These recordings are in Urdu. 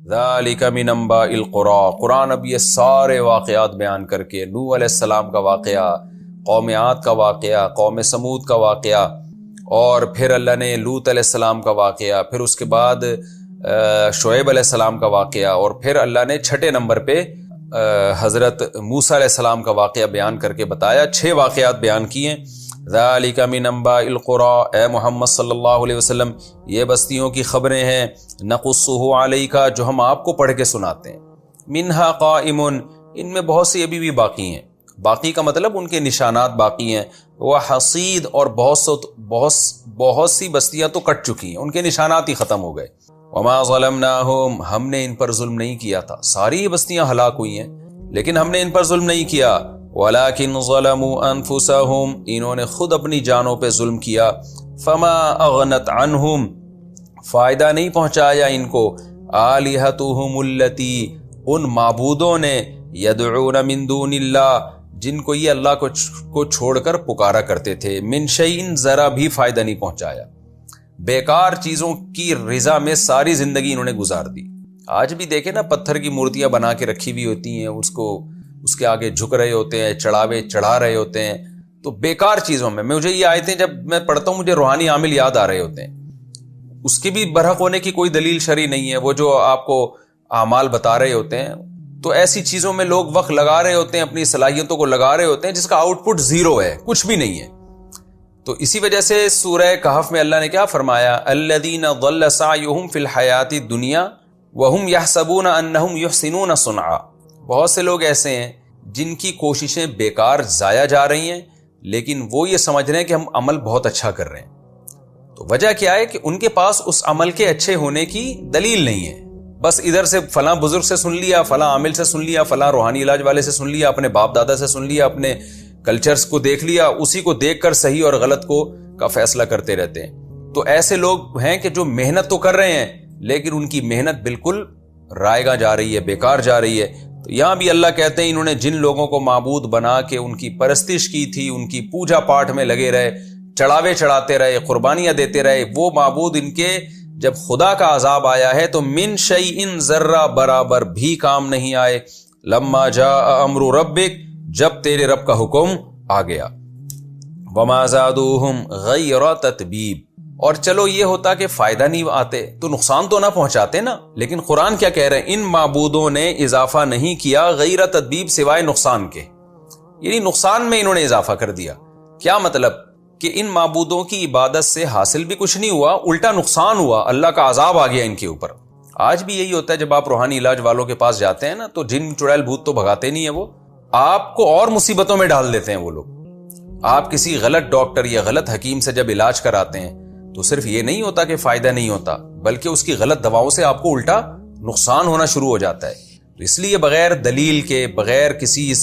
ذالک من انباء القری، قرآن اب یہ سارے واقعات بیان کر کے نوح علیہ السلام کا واقعہ، قوم عاد کا واقعہ، قوم سمود کا واقعہ، اور پھر اللہ نے لوط علیہ السلام کا واقعہ، پھر اس کے بعد شعیب علیہ السلام کا واقعہ، اور پھر اللہ نے چھٹے نمبر پہ حضرت موسیٰ علیہ السلام کا واقعہ بیان کر کے بتایا۔ 6 واقعات بیان کیے۔ ذالک من انباء القری، اے محمد صلی اللہ علیہ وسلم یہ بستیوں کی خبریں ہیں، نقصہ علیک جو ہم آپ کو پڑھ کے سناتے ہیں، منہا قائم ان میں بہت سی ابھی بھی باقی ہیں، باقی کا مطلب ان کے نشانات باقی ہیں، وحصید اور بہت سی بستیاں تو کٹ چکی ہیں، ان کے نشانات ہی ختم ہو گئے۔ وما ظلمناہم ہم نے ان پر ظلم نہیں کیا تھا، ساری بستیاں ہلاک ہوئی ہیں لیکن ہم نے ان پر ظلم نہیں کیا، ولیکن ظلموا انفسہم انہوں نے خود اپنی جانوں پہ ظلم کیا، فما اغنت عنہم فائدہ نہیں پہنچایا ان کو، آلہتہم التی ان معبودوں نے، یدعون من دون اللہ جن کو یہ اللہ کو چھوڑ کر پکارا کرتے تھے، من شیء ذرا بھی فائدہ نہیں پہنچایا، بیکار چیزوں کی رضا میں ساری زندگی انہوں نے گزار دی۔ آج بھی دیکھیں نا، پتھر کی مورتیاں بنا کے رکھی ہوئی ہوتی ہیں، اس کے آگے جھک رہے ہوتے ہیں، چڑھاوے چڑھا رہے ہوتے ہیں، تو بیکار چیزوں میں مجھے یہ آیتیں جب میں پڑھتا ہوں مجھے روحانی عامل یاد آ رہے ہوتے ہیں، اس کی بھی برحق ہونے کی کوئی دلیل شرعی نہیں ہے، وہ جو آپ کو اعمال بتا رہے ہوتے ہیں، تو ایسی چیزوں میں لوگ وقت لگا رہے ہوتے ہیں، اپنی صلاحیتوں کو لگا رہے ہوتے ہیں جس کا آؤٹ پٹ 0 ہے، کچھ بھی نہیں ہے۔ تو اسی وجہ سے سورہ کہف میں اللہ نے کیا فرمایا، الذین ضل سعیہم فی الحیات الدنیا وہم یحسبون انہم یحسنون صنعا، بہت سے لوگ ایسے ہیں جن کی کوششیں بیکار ضائع جا رہی ہیں لیکن وہ یہ سمجھ رہے ہیں کہ ہم عمل بہت اچھا کر رہے ہیں۔ تو وجہ کیا ہے کہ ان کے پاس اس عمل کے اچھے ہونے کی دلیل نہیں ہے، بس ادھر سے فلاں بزرگ سے سن لیا، فلاں عامل سے سن لیا، فلاں روحانی علاج والے سے سن لیا، اپنے باپ دادا سے سن لیا، اپنے کلچرز کو دیکھ لیا، اسی کو دیکھ کر صحیح اور غلط کا فیصلہ کرتے رہتے ہیں۔ تو ایسے لوگ ہیں کہ جو محنت تو کر رہے ہیں لیکن ان کی محنت بالکل رائیگاں جا رہی ہے، بیکار جا رہی ہے۔ تو یہاں بھی اللہ کہتے ہیں انہوں نے جن لوگوں کو معبود بنا کے ان کی پرستش کی تھی، ان کی پوجا پاٹ میں لگے رہے، چڑھاوے چڑھاتے رہے، قربانیاں دیتے رہے، وہ معبود ان کے جب خدا کا عذاب آیا ہے تو من شیء ذرہ برابر بھی کام نہیں آئے، لما جاء امر ربک جب تیرے رب کا حکم آ گیا، وما زادوہم غیر تتبیب اور چلو یہ ہوتا کہ فائدہ نہیں آتے تو نقصان تو نہ پہنچاتے نا، لیکن قرآن کیا کہہ رہے ہیں، ان معبودوں نے اضافہ نہیں کیا غیر تدبیب سوائے نقصان کے، یعنی نقصان میں انہوں نے اضافہ کر دیا۔ کیا مطلب کہ ان معبودوں کی عبادت سے حاصل بھی کچھ نہیں ہوا، الٹا نقصان ہوا، اللہ کا عذاب آ گیا ان کے اوپر۔ آج بھی یہی ہوتا ہے جب آپ روحانی علاج والوں کے پاس جاتے ہیں نا تو جن چڑیل بھوت تو بھگاتے نہیں ہیں، وہ آپ کو اور مصیبتوں میں ڈال دیتے ہیں۔ وہ لوگ آپ کسی غلط ڈاکٹر یا غلط حکیم سے جب علاج کراتے ہیں تو صرف یہ نہیں ہوتا کہ فائدہ نہیں ہوتا، بلکہ اس کی غلط دواؤں سے آپ کو الٹا نقصان ہونا شروع ہو جاتا ہے۔ تو اس لیے بغیر دلیل کے، بغیر کسی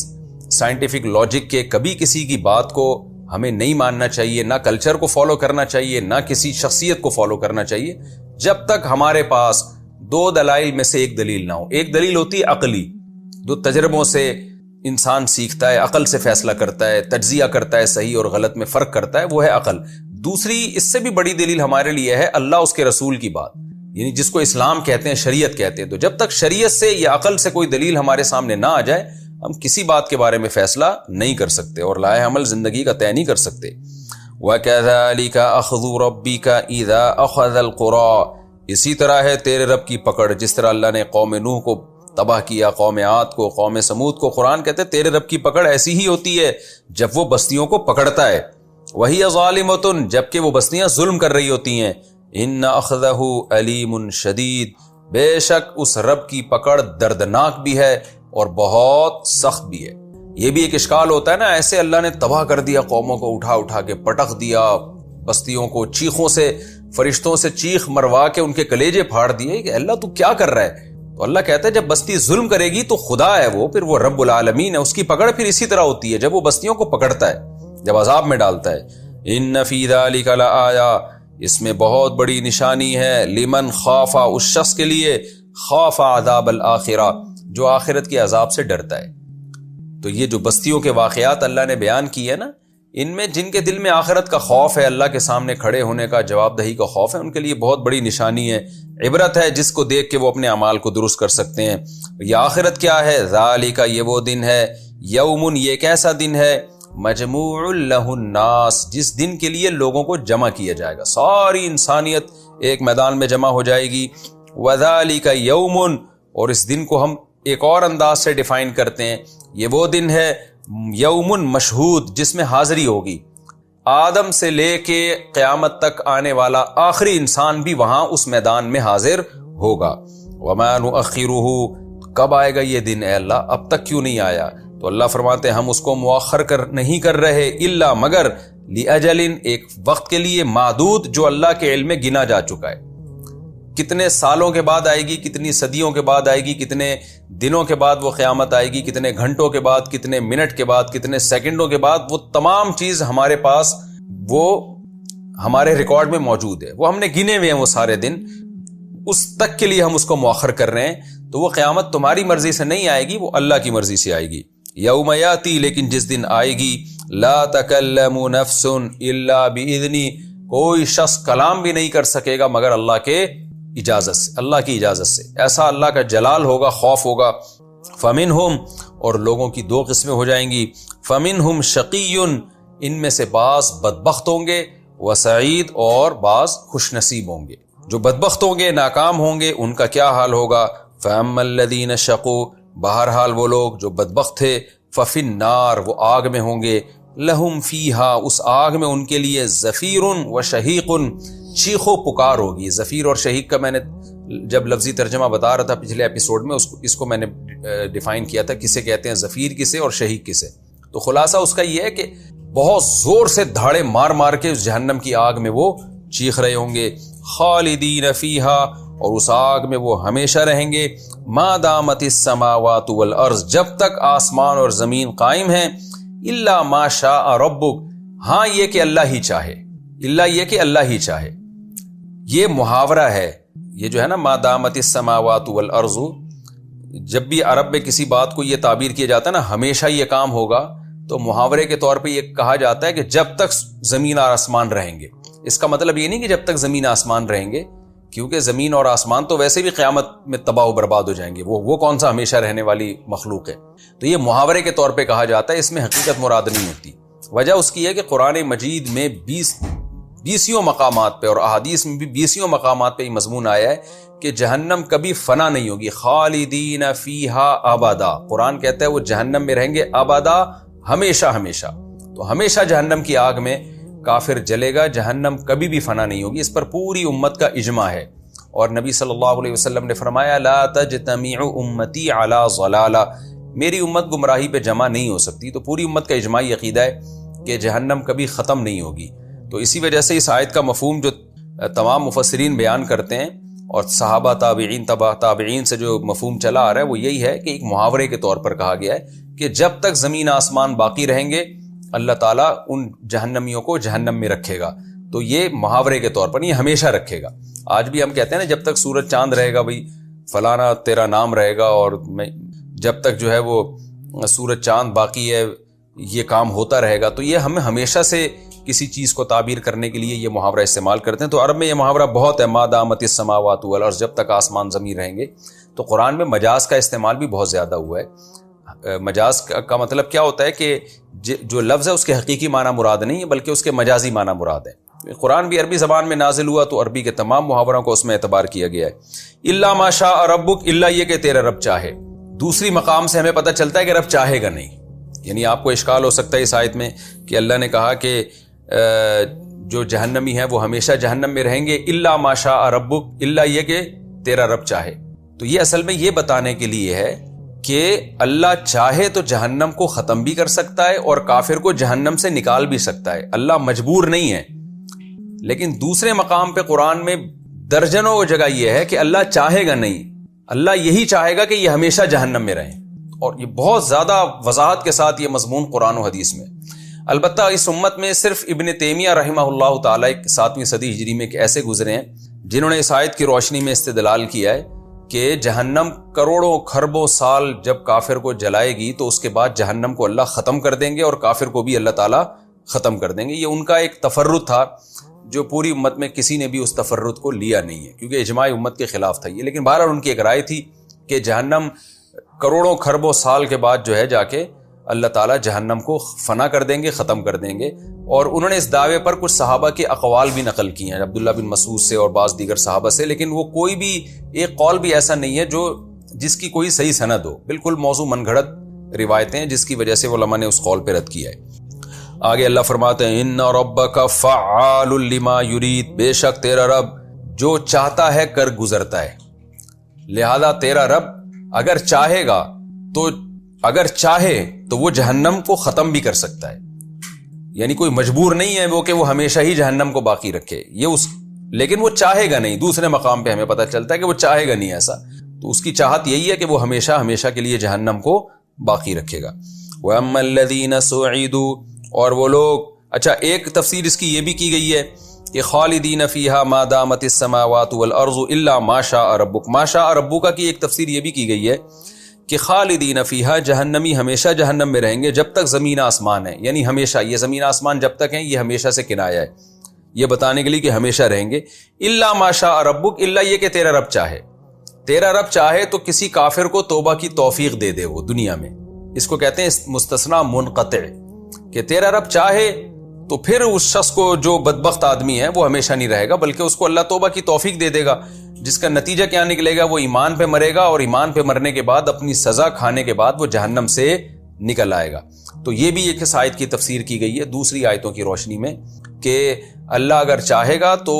سائنٹیفک لاجک کے کبھی کسی کی بات کو ہمیں نہیں ماننا چاہیے، نہ کلچر کو فالو کرنا چاہیے، نہ کسی شخصیت کو فالو کرنا چاہیے، جب تک ہمارے پاس 2 دلائل میں سے ایک دلیل نہ ہو۔ ایک دلیل ہوتی ہے عقلی، جو تجربوں سے انسان سیکھتا ہے، عقل سے فیصلہ کرتا ہے، تجزیہ کرتا ہے، صحیح اور غلط میں فرق کرتا ہے، وہ ہے عقل۔ دوسری اس سے بھی بڑی دلیل ہمارے لیے ہے اللہ اس کے رسول کی بات، یعنی جس کو اسلام کہتے ہیں، شریعت کہتے ہیں۔ تو جب تک شریعت سے یا عقل سے کوئی دلیل ہمارے سامنے نہ آ جائے ہم کسی بات کے بارے میں فیصلہ نہیں کر سکتے اور لائحہ عمل زندگی کا طے نہیں کر سکتے۔ وَكَذَلِكَ أَخْذُ رَبِّكَ إِذَا أَخَذَ الْقُرَىٰ اسی طرح ہے تیرے رب کی پکڑ، جس طرح اللہ نے قوم نوح کو تباہ کیا، قوم عاد کو، قوم سمود کو، قرآن کہتے ہیں تیرے رب کی پکڑ ایسی ہی ہوتی ہے جب وہ بستیوں کو پکڑتا ہے، وہی ظالمۃ جبکہ وہ بستیاں ظلم کر رہی ہوتی ہیں، ان اخذہ علیم شدید بے شک اس رب کی پکڑ دردناک بھی ہے اور بہت سخت بھی ہے۔ یہ بھی ایک اشکال ہوتا ہے نا، ایسے اللہ نے تباہ کر دیا، قوموں کو اٹھا اٹھا کے پٹخ دیا، بستیوں کو چیخوں سے، فرشتوں سے چیخ مروا کے ان کے کلیجے پھاڑ دیے کہ اللہ تو کیا کر رہا ہے؟ تو اللہ کہتا ہے جب بستی ظلم کرے گی تو خدا ہے وہ، پھر وہ رب العالمین ہے، اس کی پکڑ پھر اسی طرح ہوتی ہے جب وہ بستیوں کو پکڑتا ہے، جب عذاب میں ڈالتا ہے۔ ان فی ذلک لآیہ اس میں بہت بڑی نشانی ہے، لمن خاف اس شخص کے لیے، خاف عذاب الآخرہ جو آخرت کے عذاب سے ڈرتا ہے۔ تو یہ جو بستیوں کے واقعات اللہ نے بیان کیے نا، ان میں جن کے دل میں آخرت کا خوف ہے، اللہ کے سامنے کھڑے ہونے کا، جواب دہی کا خوف ہے، ان کے لیے بہت بڑی نشانی ہے، عبرت ہے، جس کو دیکھ کے وہ اپنے اعمال کو درست کر سکتے ہیں۔ یہ آخرت کیا ہے؟ ذالک، یہ وہ دن ہے، یوم، یہ ایک ایسا دن ہے، مجموع لہ الناس، جس دن کے لیے لوگوں کو جمع کیا جائے گا، ساری انسانیت ایک میدان میں جمع ہو جائے گی۔ وذالک یوم، اور اس دن کو ہم ایک اور انداز سے ڈیفائن کرتے ہیں، یہ وہ دن ہے یوم مشہود، جس میں حاضری ہوگی، آدم سے لے کے قیامت تک آنے والا آخری انسان بھی وہاں اس میدان میں حاضر ہوگا۔ وما نؤخرہ، کب آئے گا یہ دن اے اللہ، اب تک کیوں نہیں آیا؟ تو اللہ فرماتے ہیں ہم اس کو مؤخر نہیں کر رہے، الا مگر لاجل، ایک وقت کے لیے معدود جو اللہ کے علم میں گنا جا چکا ہے۔ کتنے سالوں کے بعد آئے گی، کتنی صدیوں کے بعد آئے گی، کتنے دنوں کے بعد وہ قیامت آئے گی، کتنے گھنٹوں کے بعد، کتنے منٹ کے بعد، کتنے سیکنڈوں کے بعد، وہ تمام چیز ہمارے پاس، وہ ہمارے ریکارڈ میں موجود ہے، وہ ہم نے گنے ہوئے ہیں وہ سارے دن، اس تک کے لیے ہم اس کو مؤخر کر رہے ہیں۔ تو وہ قیامت تمہاری مرضی سے نہیں آئے گی، وہ اللہ کی مرضی سے آئے گی۔ یوم یاتی، لیکن جس دن آئے گی، لا تکلم نفس الا باذنی، کوئی شخص کلام بھی نہیں کر سکے گا مگر اللہ کے اجازت سے، اللہ کی اجازت سے۔ ایسا اللہ کا جلال ہوگا، خوف ہوگا۔ فمنہم، اور لوگوں کی دو قسمیں ہو جائیں گی، فمنہم شقی، ان میں سے بعض بدبخت ہوں گے، وسعید، اور بعض خوش نصیب ہوں گے۔ جو بدبخت ہوں گے، ناکام ہوں گے، ان کا کیا حال ہوگا؟ فاما الذین شقوا، بہرحال وہ لوگ جو بدبخت تھے، ففی النار، وہ آگ میں ہوں گے، لہم فیہا، اس آگ میں ان کے لیے زفیر و شہیق، چیخ و پکار ہوگی۔ زفیر اور شہیق کا میں نے جب لفظی ترجمہ بتا رہا تھا پچھلے ایپیسوڈ میں، اس کو میں نے ڈیفائن کیا تھا، کسے کہتے ہیں زفیر کسے اور شہیق کسے۔ تو خلاصہ اس کا یہ ہے کہ بہت زور سے دھاڑے مار مار کے اس جہنم کی آگ میں وہ چیخ رہے ہوں گے۔ خالدین فیہا، اور اس آگ میں وہ ہمیشہ رہیں گے، ما دامت السماوات والارض، جب تک آسمان اور زمین قائم ہیں، الا ما شاء ربک، ہاں یہ کہ اللہ ہی چاہے، الا یہ کہ اللہ ہی چاہے۔ یہ محاورہ ہے، یہ جو ہے نا ما دامت السماوات والارض، جب بھی عرب میں کسی بات کو یہ تعبیر کیا جاتا ہے نا ہمیشہ یہ کام ہوگا، تو محاورے کے طور پہ یہ کہا جاتا ہے کہ جب تک زمین اور آسمان رہیں گے۔ اس کا مطلب یہ نہیں کہ جب تک زمین آسمان رہیں گے، کیونکہ زمین اور آسمان تو ویسے بھی قیامت میں تباہ و برباد ہو جائیں گے، وہ کون سا ہمیشہ رہنے والی مخلوق ہے۔ تو یہ محاورے کے طور پہ کہا جاتا ہے، اس میں حقیقت مراد نہیں ہوتی۔ وجہ اس کی ہے کہ قرآن مجید میں 20 مقامات پہ اور احادیث میں بھی 20 مقامات پہ یہ مضمون آیا ہے کہ جہنم کبھی فنا نہیں ہوگی، خالدین فیہا ابدا، قرآن کہتا ہے وہ جہنم میں رہیں گے ابدا، ہمیشہ ہمیشہ۔ تو ہمیشہ جہنم کی آگ میں کافر جلے گا، جہنم کبھی بھی فنا نہیں ہوگی، اس پر پوری امت کا اجماع ہے۔ اور نبی صلی اللہ علیہ وسلم نے فرمایا لا تجتمع امتی علی ضلالہ، میری امت گمراہی پہ جمع نہیں ہو سکتی۔ تو پوری امت کا اجماعی عقیدہ ہے کہ جہنم کبھی ختم نہیں ہوگی۔ تو اسی وجہ سے اس آیت کا مفہوم جو تمام مفسرین بیان کرتے ہیں اور صحابہ تابعین تبع تابعین سے جو مفہوم چلا آ رہا ہے وہ یہی ہے کہ ایک محاورے کے طور پر کہا گیا ہے کہ جب تک زمین آسمان باقی رہیں گے اللہ تعالیٰ ان جہنمیوں کو جہنم میں رکھے گا۔ تو یہ محاورے کے طور پر یہ ہمیشہ رکھے گا۔ آج بھی ہم کہتے ہیں نا جب تک سورج چاند رہے گا بھئی فلانا تیرا نام رہے گا، اور جب تک جو ہے وہ سورج چاند باقی ہے یہ کام ہوتا رہے گا۔ تو یہ ہم ہمیشہ سے کسی چیز کو تعبیر کرنے کے لیے یہ محاورہ استعمال کرتے ہیں۔ تو عرب میں یہ محاورہ بہت ہے، ما دامت السماوات والارض، جب تک آسمان زمین رہیں گے۔ تو قرآن میں مجاز کا استعمال بھی بہت زیادہ ہوا ہے۔ مجاز کا مطلب کیا ہوتا ہے کہ جو لفظ ہے اس کے حقیقی معنی مراد نہیں ہے بلکہ اس کے مجازی معنی مراد ہے۔ قرآن بھی عربی زبان میں نازل ہوا تو عربی کے تمام محاوروں کو اس میں اعتبار کیا گیا ہے۔ الا ما شاء ربک، الا یہ کہ تیرا رب چاہے۔ دوسری مقام سے ہمیں پتہ چلتا ہے کہ رب چاہے گا نہیں، یعنی آپ کو اشکال ہو سکتا ہے اس آیت میں کہ اللہ نے کہا کہ جو جہنمی ہیں وہ ہمیشہ جہنم میں رہیں گے، الا ما شاء ربک، الا یہ کہ تیرا رب چاہے۔ تو یہ اصل میں یہ بتانے کے لیے ہے کہ اللہ چاہے تو جہنم کو ختم بھی کر سکتا ہے اور کافر کو جہنم سے نکال بھی سکتا ہے، اللہ مجبور نہیں ہے۔ لیکن دوسرے مقام پہ قرآن میں درجنوں جگہ یہ ہے کہ اللہ چاہے گا نہیں، اللہ یہی چاہے گا کہ یہ ہمیشہ جہنم میں رہیں، اور یہ بہت زیادہ وضاحت کے ساتھ یہ مضمون قرآن و حدیث میں۔ البتہ اس امت میں صرف ابن تیمیہ رحمہ اللہ تعالی 7ویں صدی ہجری میں ایسے گزرے ہیں جنہوں نے اس آیت کی روشنی میں استدلال کیا ہے کہ جہنم کروڑوں خربوں سال جب کافر کو جلائے گی تو اس کے بعد جہنم کو اللہ ختم کر دیں گے اور کافر کو بھی اللہ تعالیٰ ختم کر دیں گے. یہ ان کا ایک تفرد تھا جو پوری امت میں کسی نے بھی اس تفرد کو لیا نہیں ہے, کیونکہ اجماع امت کے خلاف تھا یہ. لیکن بہرحال ان کی ایک رائے تھی کہ جہنم کروڑوں خربوں سال کے بعد جو ہے جا کے اللہ تعالیٰ جہنم کو فنا کر دیں گے, ختم کر دیں گے. اور انہوں نے اس دعوے پر کچھ صحابہ کے اقوال بھی نقل کیے ہیں, عبداللہ بن مسعود سے اور بعض دیگر صحابہ سے, لیکن وہ کوئی بھی ایک قول بھی ایسا نہیں ہے جس کی کوئی صحیح سند ہو. بالکل موضوع من گھڑت روایتیں ہیں جس کی وجہ سے علماء نے اس قول پہ رد کیا ہے. آگے اللہ فرماتے ہیں ان ربک فعال لما یرید, بے شک تیرا رب جو چاہتا ہے کر گزرتا ہے. لہذا تیرا رب اگر چاہے گا تو اگر چاہے تو وہ جہنم کو ختم بھی کر سکتا ہے. یعنی کوئی مجبور نہیں ہے کہ وہ ہمیشہ ہی جہنم کو باقی رکھے, لیکن وہ چاہے گا نہیں. دوسرے مقام پہ ہمیں پتہ چلتا ہے کہ وہ چاہے گا نہیں ایسا, تو اس کی چاہت یہی ہے کہ وہ ہمیشہ ہمیشہ کے لیے جہنم کو باقی رکھے گا. وَأَمَّا الَّذِينَ سُعِدُوا, اور وہ لوگ, اچھا ایک تفسیر اس کی یہ بھی کی گئی ہے کہ خالدین فیہا ما دامت السماوات والارض الا ما شاء ربک. ما شاء ربک کی ایک تفسیر یہ بھی کی گئی ہے کہ خالدین فیہا, جہنمی ہمیشہ جہنم میں رہیں گے جب تک زمین آسمان ہے. یعنی ہمیشہ, یہ زمین آسمان جب تک ہیں یہ ہمیشہ سے کنایا ہے, یہ بتانے کے لیے کہ ہمیشہ رہیں گے. الا ما شاء ربک, الا یہ کہ تیرا رب چاہے. تیرا رب چاہے تو کسی کافر کو توبہ کی توفیق دے دے وہ دنیا میں. اس کو کہتے ہیں مستثنی منقطع, کہ تیرا رب چاہے تو پھر اس شخص کو جو بدبخت آدمی ہے وہ ہمیشہ نہیں رہے گا, بلکہ اس کو اللہ توبہ کی توفیق دے دے گا, جس کا نتیجہ کیا نکلے گا, وہ ایمان پہ مرے گا اور ایمان پہ مرنے کے بعد اپنی سزا کھانے کے بعد وہ جہنم سے نکل آئے گا. تو یہ بھی ایک آیت کی تفسیر کی گئی ہے دوسری آیتوں کی روشنی میں کہ اللہ اگر چاہے گا تو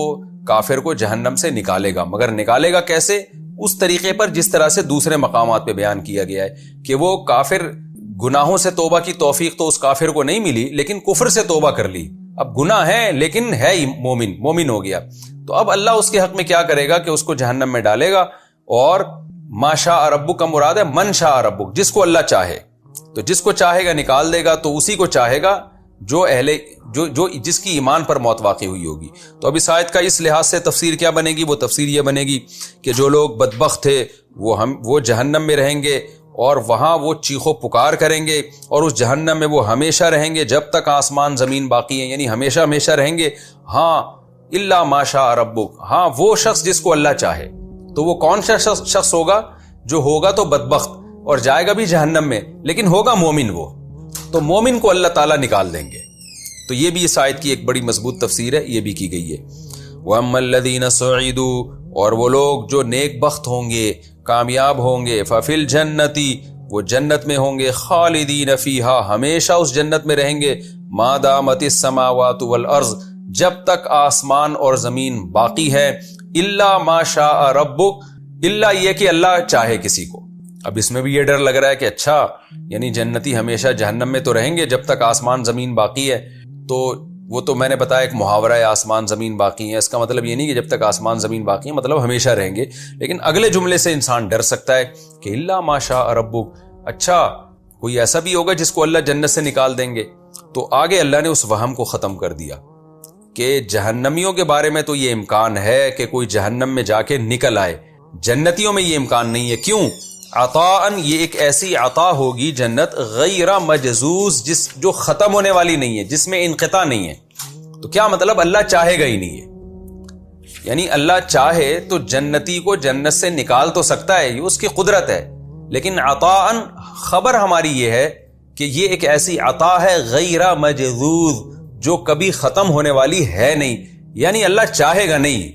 کافر کو جہنم سے نکالے گا, مگر نکالے گا کیسے؟ اس طریقے پر جس طرح سے دوسرے مقامات پہ بیان کیا گیا ہے کہ وہ کافر گناہوں سے توبہ کی توفیق تو اس کافر کو نہیں ملی, لیکن کفر سے توبہ کر لی. اب گناہ ہے لیکن ہے مومن ہو گیا, تو اب اللہ اس کے حق میں کیا کرے گا کہ اس کو جہنم میں ڈالے گا. اور ما شاء ربک کا مراد ہے من شاء ربک, جس کو اللہ چاہے, تو جس کو چاہے گا نکال دے گا, تو اسی کو چاہے گا جو جس کی ایمان پر موت واقع ہوئی ہوگی. تو اب اس آیت کا اس لحاظ سے تفسیر کیا بنے گی؟ وہ تفسیر یہ بنے گی کہ جو لوگ بدبخت تھے وہ جہنم میں رہیں گے اور وہاں وہ چیخو پکار کریں گے, اور اس جہنم میں وہ ہمیشہ رہیں گے جب تک آسمان زمین باقی ہیں, یعنی ہمیشہ ہمیشہ رہیں گے. ہاں الا ما شاء ربک, ہاں وہ شخص جس کو اللہ چاہے. تو وہ کون سا شخص ہوگا؟ جو ہوگا تو بدبخت اور جائے گا بھی جہنم میں, لیکن ہوگا مومن وہ, تو مومن کو اللہ تعالیٰ نکال دیں گے. تو یہ بھی اس آیت کی ایک بڑی مضبوط تفسیر ہے, یہ بھی کی گئی ہے. وَأَمَّا الَّذِينَ سُعِدُوا, اور وہ لوگ جو نیک بخت ہوں گے, کامیاب ہوں گے, فَفِي الْجَنَّةِ, وہ جنت میں ہوں گے, خالدین فیہا, ہمیشہ اس جنت میں رہیں گے, ما دامت السماوات والارض, جب تک آسمان اور زمین باقی ہے, الا ما شاء ربک, الا یہ کہ اللہ چاہے کسی کو. اب اس میں بھی یہ ڈر لگ رہا ہے کہ اچھا یعنی جنتی ہمیشہ جہنم میں تو رہیں گے جب تک آسمان زمین باقی ہے, تو وہ تو میں نے بتایا ایک محاورہ ہے آسمان زمین باقی ہے, اس کا مطلب یہ نہیں کہ جب تک آسمان زمین باقی ہے مطلب ہمیشہ رہیں گے. لیکن اگلے جملے سے انسان ڈر سکتا ہے کہ الا ما شاء ربک, اچھا کوئی ایسا بھی ہوگا جس کو اللہ جنت سے نکال دیں گے. تو آگے اللہ نے اس وہم کو ختم کر دیا کہ جہنمیوں کے بارے میں تو یہ امکان ہے کہ کوئی جہنم میں جا کے نکل آئے, جنتیوں میں یہ امکان نہیں ہے. کیوں؟ عطاءً, یہ ایک ایسی عطا ہوگی جنت غیر مجزوز, جو ختم ہونے والی نہیں ہے, جس میں انقطاع نہیں ہے. تو کیا مطلب؟ اللہ چاہے گا ہی نہیں ہے, یعنی اللہ چاہے تو جنتی کو جنت سے نکال تو سکتا ہے, یہ اس کی قدرت ہے, لیکن عطاءً خبر ہماری یہ ہے کہ یہ ایک ایسی عطا ہے غیر مجزوز جو کبھی ختم ہونے والی ہے نہیں, یعنی اللہ چاہے گا نہیں,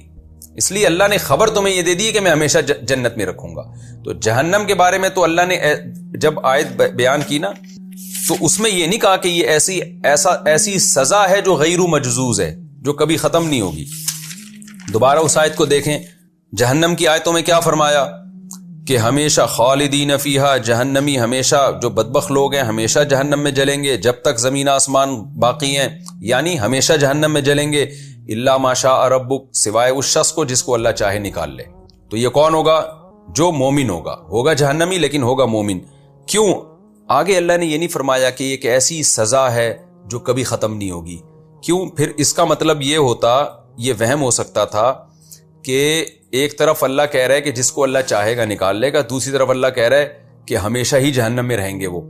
اس لیے اللہ نے خبر تمہیں یہ دے دی کہ میں ہمیشہ جنت میں رکھوں گا. تو جہنم کے بارے میں تو اللہ نے جب آیت بیان کی نا تو اس میں یہ نہیں کہا کہ یہ ایسی سزا ہے جو غیر مجزوز ہے, جو کبھی ختم نہیں ہوگی. دوبارہ اس آیت کو دیکھیں, جہنم کی آیتوں میں کیا فرمایا کہ ہمیشہ خالدین فیہا, جہنمی ہمیشہ, جو بدبخت لوگ ہیں ہمیشہ جہنم میں جلیں گے جب تک زمین آسمان باقی ہیں, یعنی ہمیشہ جہنم میں جلیں گے. الا ما شاء ربک, سوائے اس شخص کو جس کو اللہ چاہے نکال لے. تو یہ کون ہوگا؟ جو مومن ہوگا جہنمی لیکن ہوگا مومن. کیوں؟ آگے اللہ نے یہ نہیں فرمایا کہ یہ ایک ایسی سزا ہے جو کبھی ختم نہیں ہوگی. کیوں؟ پھر اس کا مطلب یہ ہوتا, یہ وہم ہو سکتا تھا کہ ایک طرف اللہ کہہ رہا ہے کہ جس کو اللہ چاہے گا نکال لے گا, دوسری طرف اللہ کہہ رہا ہے کہ ہمیشہ ہی جہنم میں رہیں گے وہ.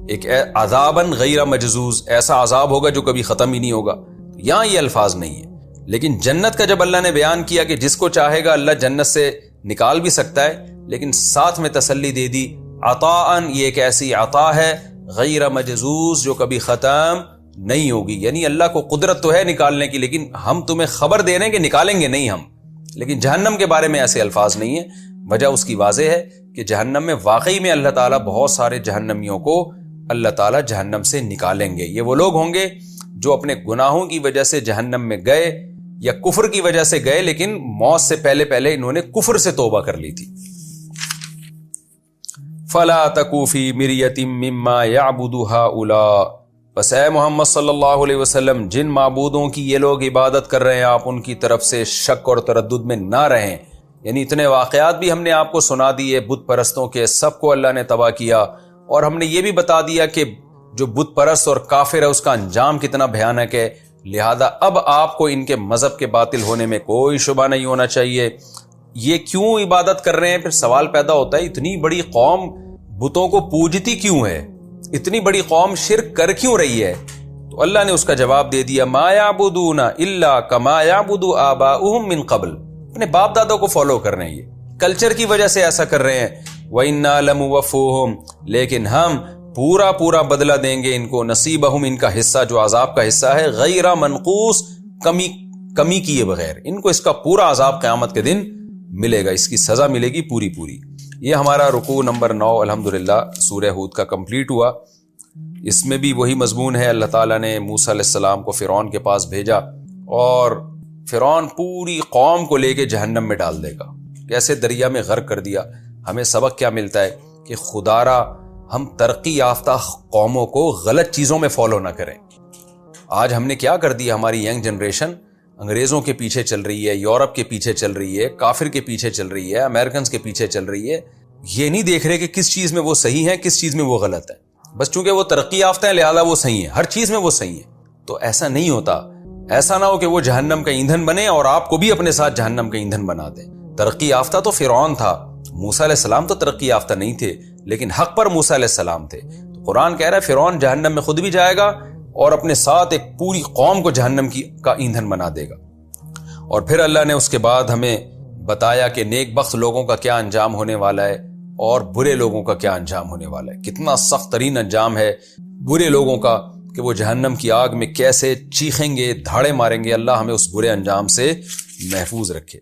ایک عذاباً غیر مجزوز، ایسا عذاب ہوگا جو کبھی ختم ہی نہیں ہوگا. یہاں یہ الفاظ نہیں ہے. لیکن جنت کا جب اللہ نے بیان کیا کہ جس کو چاہے گا اللہ جنت سے نکال بھی سکتا ہے، لیکن ساتھ میں تسلی دے دی عطاءً، یہ ایک ایسی عطا ہے غیر مجزوز جو کبھی ختم نہیں ہوگی. یعنی اللہ کو قدرت تو ہے نکالنے کی، لیکن ہم تمہیں خبر دے رہے ہیں کہ نکالیں گے نہیں ہم. لیکن جہنم کے بارے میں ایسے الفاظ نہیں ہیں. وجہ اس کی واضح ہے کہ جہنم میں واقعی میں اللہ تعالیٰ بہت سارے جہنمیوں کو اللہ تعالیٰ جہنم سے نکالیں گے. یہ وہ لوگ ہوں گے جو اپنے گناہوں کی وجہ سے جہنم میں گئے یا کفر کی وجہ سے گئے، لیکن موت سے پہلے پہلے انہوں نے کفر سے توبہ کر لی تھی. فَلَا تَكُ فِي مِرْيَةٍ مِّمَّا يَعْبُدُ هَؤُلَاءِ، بس اے محمد صلی اللہ علیہ وسلم جن معبودوں کی یہ لوگ عبادت کر رہے ہیں آپ ان کی طرف سے شک اور تردد میں نہ رہیں. یعنی اتنے واقعات بھی ہم نے آپ کو سنا دیے بت پرستوں کے، سب کو اللہ نے تباہ کیا، اور ہم نے یہ بھی بتا دیا کہ جو بت پرست اور کافر ہے اس کا انجام کتنا بھیانک ہے. لہذا اب آپ کو ان کے مذہب کے باطل ہونے میں کوئی شبہ نہیں ہونا چاہیے. یہ کیوں عبادت کر رہے ہیں؟ پھر سوال پیدا ہوتا ہے اتنی بڑی قوم بتوں کو پوجتی کیوں ہے، اتنی بڑی قوم شرک کر کیوں رہی ہے؟ تو اللہ نے اس کا جواب دے دیا ما یعبدون الا کما یعبد آباؤہم من قبل. اپنے باپ دادا کو فالو کر رہے ہیں، یہ کلچر کی وجہ سے ایسا کر رہے ہیں. وَإِنَّا لَمُوَفُّوهُمْ، لیکن ہم پورا بدلہ دیں گے ان کو، نصیبہم، ان کا حصہ جو عذاب کا حصہ ہے، غیر منقوص، کمی کیے بغیر. ان کو اس کا پورا عذاب قیامت کے دن ملے گا، اس کی سزا ملے گی پوری. یہ ہمارا رکوع نمبر 9 الحمدللہ سورہ ہود کا کمپلیٹ ہوا. اس میں بھی وہی مضمون ہے. اللہ تعالیٰ نے موسیٰ علیہ السلام کو فرعون کے پاس بھیجا اور فرعون پوری قوم کو لے کے جہنم میں ڈال دے گا، کیسے دریا میں غرق کر دیا. ہمیں سبق کیا ملتا ہے کہ خدارا ہم ترقی یافتہ قوموں کو غلط چیزوں میں فالو نہ کریں. آج ہم نے کیا کر دیا، ہماری ینگ جنریشن انگریزوں کے پیچھے چل رہی ہے، یورپ کے پیچھے چل رہی ہے، کافر کے پیچھے چل رہی ہے، امریکنز کے پیچھے چل رہی ہے. یہ نہیں دیکھ رہے کہ کس چیز میں وہ صحیح ہے، کس چیز میں وہ غلط ہے. بس چونکہ وہ ترقی یافتہ ہے لہذا وہ صحیح ہے، ہر چیز میں وہ صحیح ہے. تو ایسا نہیں ہوتا. ایسا نہ ہو کہ وہ جہنم کا ایندھن بنے اور آپ کو بھی اپنے ساتھ جہنم کا ایندھن بنا دیں. ترقی یافتہ تو فرعون تھا، موسیٰ علیہ السلام تو ترقی یافتہ نہیں تھے، لیکن حق پر موسیٰ علیہ السلام تھے. تو قرآن کہہ رہا ہے فرعون جہنم میں خود بھی جائے گا اور اپنے ساتھ ایک پوری قوم کو جہنم کا ایندھن بنا دے گا. اور پھر اللہ نے اس کے بعد ہمیں بتایا کہ نیک بخت لوگوں کا کیا انجام ہونے والا ہے اور برے لوگوں کا کیا انجام ہونے والا ہے. کتنا سخت ترین انجام ہے برے لوگوں کا کہ وہ جہنم کی آگ میں کیسے چیخیں گے، دھاڑے ماریں گے. اللہ ہمیں اس برے انجام سے محفوظ رکھے.